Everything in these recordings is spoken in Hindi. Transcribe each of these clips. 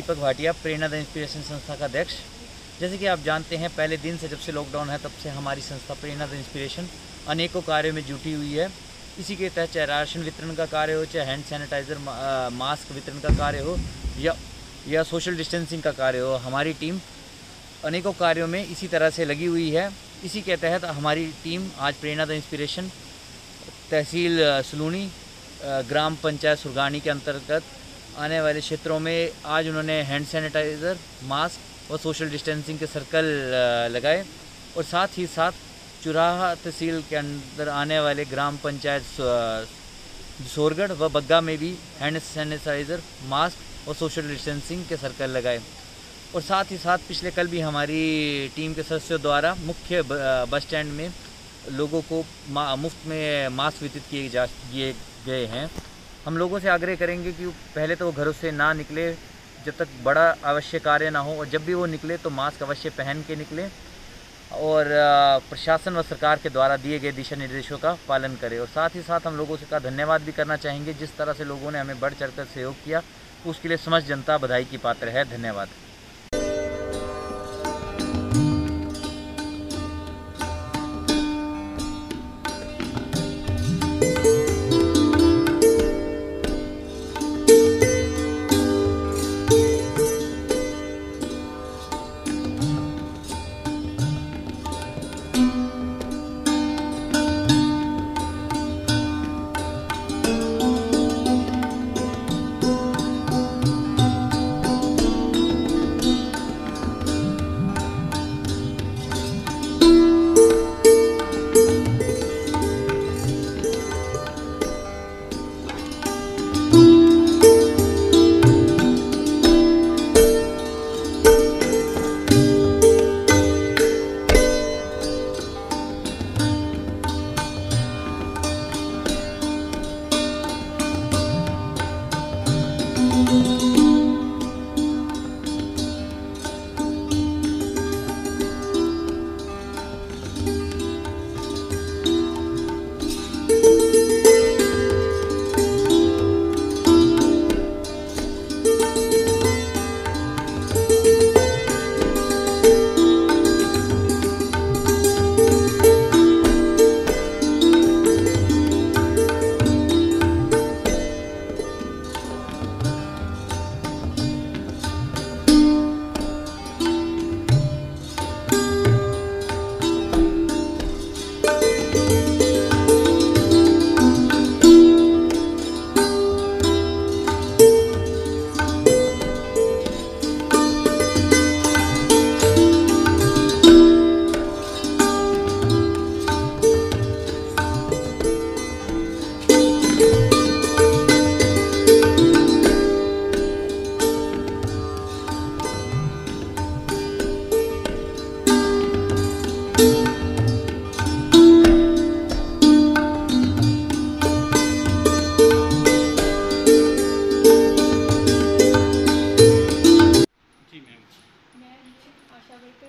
Deepak Bhatia, Prerna the inspiration संस्था का अध्यक्ष। जैसे कि आप जानते हैं, पहले दिन से जब से लॉकडाउन है तब से हमारी संस्था प्रेरणा द इंस्पिरेशन अनेकों कार्यों में जुटी हुई है। इसी के तहत चाहे राशन वितरण का कार्य हो, चाहे हैंड सैनिटाइज़र मास्क वितरण का कार्य हो या सोशल डिस्टेंसिंग का कार्य हो, हमारी टीम अनेकों कार्यों में इसी तरह से लगी हुई है। इसी के तहत हमारी टीम आज प्रेरणा द इंस्पिरेशन तहसील सलूनी ग्राम पंचायत सुरगानी के अंतर्गत आने वाले क्षेत्रों में आज उन्होंने हैंड सैनिटाइज़र, मास्क और सोशल डिस्टेंसिंग के सर्कल लगाए और साथ ही साथ चुराहा तहसील के अंदर आने वाले ग्राम पंचायत सोरगढ़ व बग्गा में भी हैंड सैनिटाइज़र, मास्क और सोशल डिस्टेंसिंग के सर्कल लगाए। और साथ ही साथ पिछले कल भी हमारी टीम के सदस्यों द्वारा मुख्य बस स्टैंड में लोगों को मुफ्त में मास्क वितरित किए गए हैं। हम लोगों से आग्रह करेंगे कि पहले तो वो घरों से ना निकले जब तक बड़ा आवश्यक कार्य ना हो, और जब भी वो निकले तो मास्क अवश्य पहन के निकले और प्रशासन व सरकार के द्वारा दिए गए दिशा निर्देशों का पालन करें। और साथ ही साथ हम लोगों से का धन्यवाद भी करना चाहेंगे, जिस तरह से लोगों ने हमें बढ़ चढ़कर सहयोग किया उसके लिए समस्त जनता बधाई की पात्र है। धन्यवाद।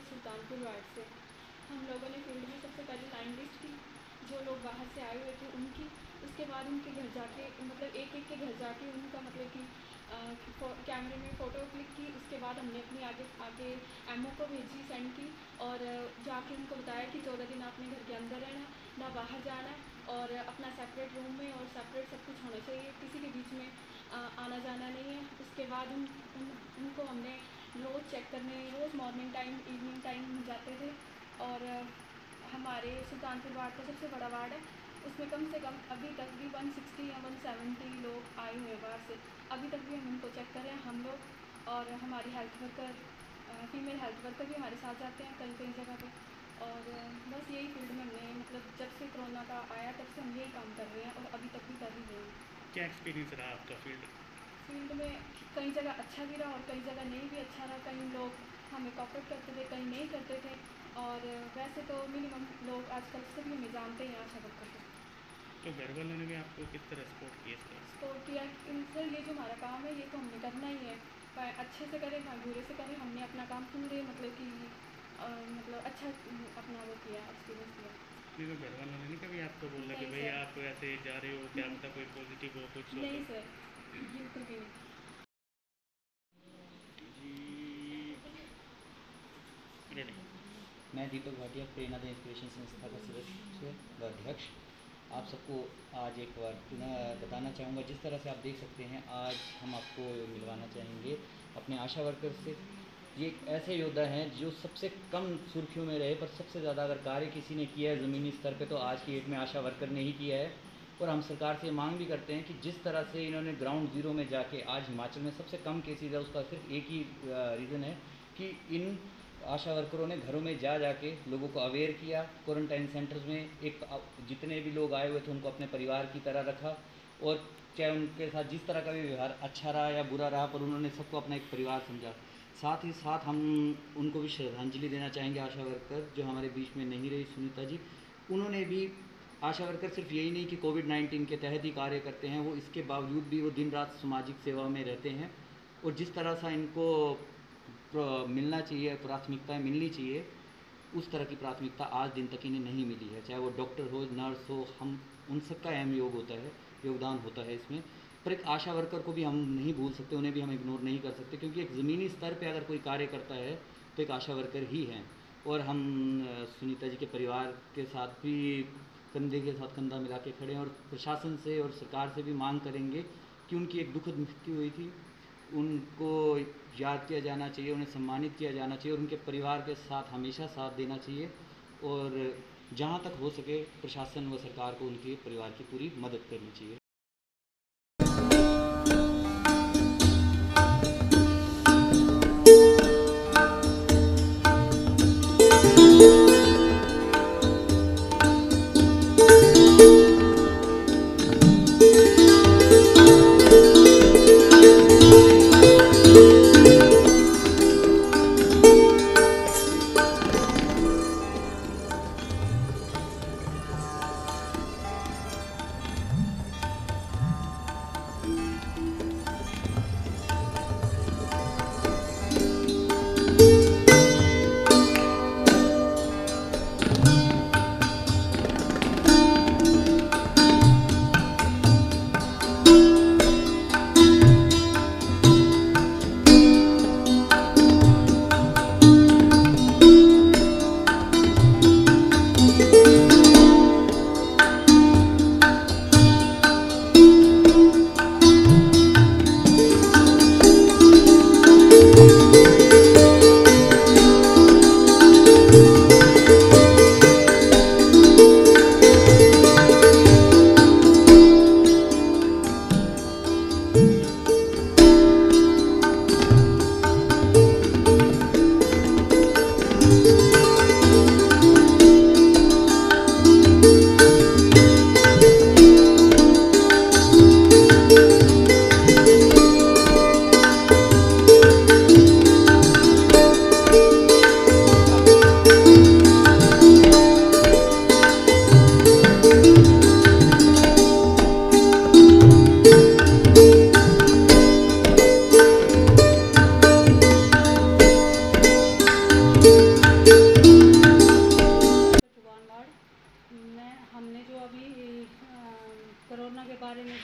सुल्तानपुर वार्ड से हम लोगों ने फील्ड में सबसे पहले लाइन लिस्ट की, जो लोग बाहर से आए हुए थे उनकी। उसके बाद उनके घर जाके मतलब एक एक के घर जाके उनका मतलब कि कैमरे में फ़ोटो क्लिक की। उसके बाद हमने अपनी आगे एमओ को भेजी, सेंड की और जाके उनको बताया कि 14 दिन आपने घर के अंदर रहना, ना बाहर जाना और अपना सेपरेट रूम में और सेपरेट सब कुछ होना चाहिए, किसी के बीच में आना जाना नहीं है। उसके बाद उनको हमने रोज़ चेक करने, रोज़ मॉर्निंग टाइम इवनिंग टाइम जाते थे। और हमारे सुल्तानपुर वार्ड का सबसे बड़ा वार्ड है, उसमें कम से कम अभी तक भी 160 या 170 लोग आए हुए हैं बाहर से। अभी तक भी हम उनको चेक कर रहे हैं हम लोग, और हमारी health worker, female health worker भी हमारे साथ जाते हैं कई जगह पे। और बस यही फील्ड में हमने मतलब जब से कोरोना का आया तब से हम यही काम कर रहे हैं और अभी तक भी कर ही रहे हैं। क्या एक्सपीरियंस रहा आपका फील्ड में? कई जगह अच्छा भी रहा और कई जगह नहीं भी अच्छा रहा। कई लोग हमें कॉपरेट करते थे, कई नहीं करते थे। और वैसे तो मिनिमम लोग आजकल सभी हमें जानते हैं आशा वर्कर को। तो घर वालों ने भी आपको किस तरह सपोर्ट किया? सर ये जो हमारा काम है ये तो हमने करना ही है, चाहे अच्छे से करें चाहे बुरे से करें, हमने अपना काम पूरे मतलब कि मतलब अच्छा अपना वो किया, एक्सपीरियंस किया। नहीं तो घर वालों ने नहीं कभी आपको बोला कि भाई आप ऐसे जा रहे हो, क्या पता कोई पॉजिटिव हो कुछ हो? नहीं सर, बिल्कुल भी नहीं। मैं दीपक भाटिया, प्रेरणा द इंस्पिरेशन संस्था का सदस्य व अध्यक्ष। आप सबको आज एक बार पुनः बताना चाहूँगा, जिस तरह से आप देख सकते हैं आज हम आपको मिलवाना चाहेंगे अपने आशा वर्कर से। ये एक ऐसे योद्धा हैं जो सबसे कम सुर्खियों में रहे, पर सबसे ज़्यादा अगर कार्य किसी ने किया है ज़मीनी स्तर पे तो आज की डेट में आशा वर्कर ने ही किया है। और हम सरकार से मांग भी करते हैं कि जिस तरह से इन्होंने ग्राउंड ज़ीरो में जाके आज हिमाचल में सबसे कम केसेज है, उसका सिर्फ एक ही रीज़न है कि इन आशा वर्करों ने घरों में जा के लोगों को अवेयर किया। क्वारंटाइन सेंटर्स में एक जितने भी लोग आए हुए थे उनको अपने परिवार की तरह रखा, और चाहे उनके साथ जिस तरह का भी व्यवहार अच्छा रहा या बुरा रहा, पर उन्होंने सबको अपना एक परिवार समझा। साथ ही साथ हम उनको भी श्रद्धांजलि देना चाहेंगे, आशा वर्कर जो हमारे बीच में नहीं रही, सुनीता जी। उन्होंने भी, आशा वर्कर सिर्फ यही नहीं कि कोविड-19 के तहत ही कार्य करते हैं, वो इसके बावजूद भी वो दिन रात सामाजिक सेवा में रहते हैं। और जिस तरह से इनको मिलना चाहिए, प्राथमिकताएं मिलनी चाहिए, उस तरह की प्राथमिकता आज दिन तक इन्हें नहीं मिली है। चाहे वो डॉक्टर हो, नर्स हो, हम उन सबका अहम योगदान होता है इसमें। पर एक आशा वर्कर को भी हम नहीं भूल सकते, उन्हें भी हम इग्नोर नहीं कर सकते, क्योंकि एक ज़मीनी स्तर पे अगर कोई कार्य करता है तो एक आशा वर्कर ही हैं। और हम सुनीता जी के परिवार के साथ भी कंधे के साथ कंधा मिला के खड़े हैं, और प्रशासन से और सरकार से भी मांग करेंगे कि उनकी एक दुखद मृत्यु हुई थी, उनको याद किया जाना चाहिए, उन्हें सम्मानित किया जाना चाहिए, और उनके परिवार के साथ हमेशा साथ देना चाहिए। और जहाँ तक हो सके प्रशासन व सरकार को उनके परिवार की पूरी मदद करनी चाहिए। कोरोना के बारे में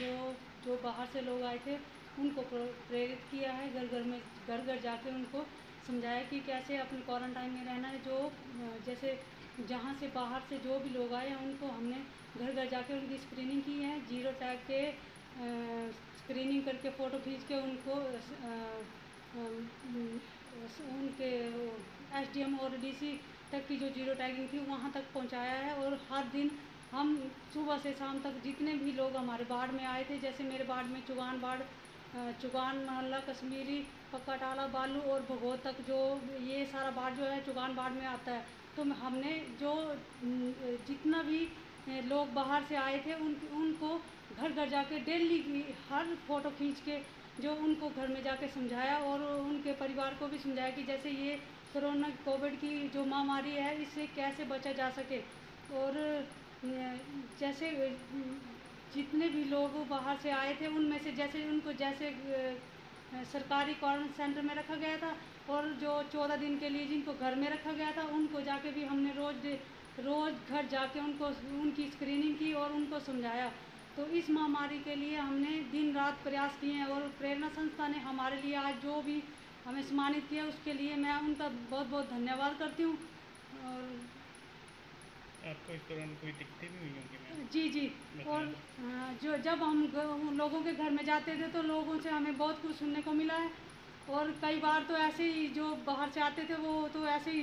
जो बाहर से लोग आए थे उनको प्रेरित किया है, घर घर जाके उनको समझाया कि कैसे अपने क्वारंटाइन में रहना है। जो जैसे जहाँ से बाहर से जो भी लोग आए हैं उनको हमने घर घर जाके उनकी स्क्रीनिंग की है, 0 टैग के स्क्रीनिंग करके फ़ोटो खींच के उनको उनके SDM और DC तक की जो 0 टैगिंग थी वहाँ तक पहुँचाया है। और हर दिन हम सुबह से शाम तक जितने भी लोग हमारे वार्ड में आए थे, जैसे मेरे वार्ड में चुगान मोहल्ला, कश्मीरी, पक्का टाला, बालू और भगोत तक, जो ये सारा वार्ड जो है चुगान वार्ड में आता है। तो हमने जो जितना भी लोग बाहर से आए थे उनको घर घर जाके डेली की हर फ़ोटो खींच के जो उनको घर में जाके समझाया, और उनके परिवार को भी समझाया कि जैसे ये कोरोना कोविड की जो महामारी है इससे कैसे बचा जा सके। और जैसे जितने भी लोग बाहर से आए थे उनमें से जैसे सरकारी क्वारंटाइन सेंटर में रखा गया था, और जो 14 दिन के लिए जिनको घर में रखा गया था उनको जाके भी हमने रोज़ घर जाके उनकी स्क्रीनिंग की और उनको समझाया। तो इस महामारी के लिए हमने दिन रात प्रयास किए हैं, और प्रेरणा संस्था ने हमारे लिए आज जो भी हमें सम्मानित किया उसके लिए मैं उनका बहुत बहुत धन्यवाद करती हूँ। और आपको इस दौरान कोई दिक्कतें भी हुई होंगी मैम? जी जी। और जो जब हम लोगों के घर में जाते थे तो लोगों से हमें बहुत कुछ सुनने को मिला है। और कई बार तो ऐसे ही जो बाहर से आते थे वो तो ऐसे ही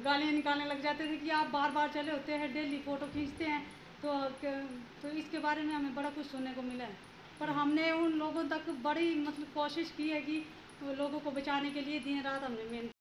गालियाँ निकालने लग जाते थे कि आप बार बार चले होते हैं, डेली फ़ोटो खींचते हैं। तो इसके बारे में हमें बड़ा कुछ सुनने को मिला है। पर हमने उन लोगों तक बड़ी मतलब कोशिश की है कि वो लोगों को बचाने के लिए दिन रात हमने मेहनत